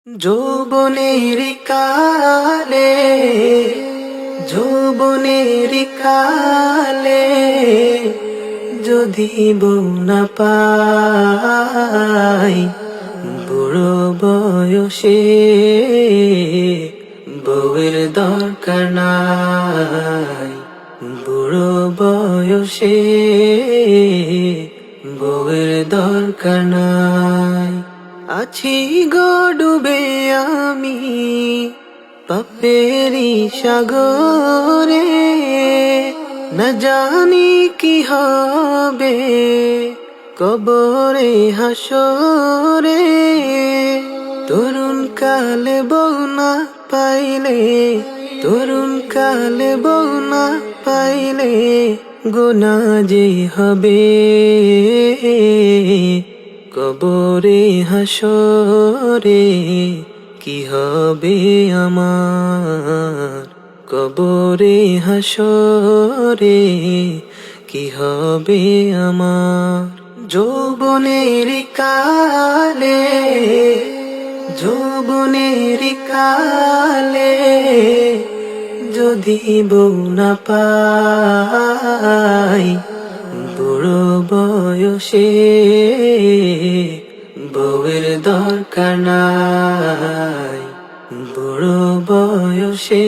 যৌবনের কালে যৌবনের কালে যদি বউ না পাই, বুড়ো বয়সে বউয়ের দরকার নাই। বুড়ো বয়সে বউয়ের দরকার নাই। আছি গো ডুবে আমি পাপেরি সাগরে, না জানি কি হবে কবরে হাসরে। তরুণ কালে বউ না পাইলে, তরুণ কালে বউ না পাইলে গুনাহ যে হবে কবরে হাসরে। কি হবে আমার কবরে হাসরে, কি হবে আমার। যৌবনের কালে যৌবনের কালে যদি বউ না পাই, বুড়ো বয়সে বউয়ের দরকার নাই। বুড়ো বয়সে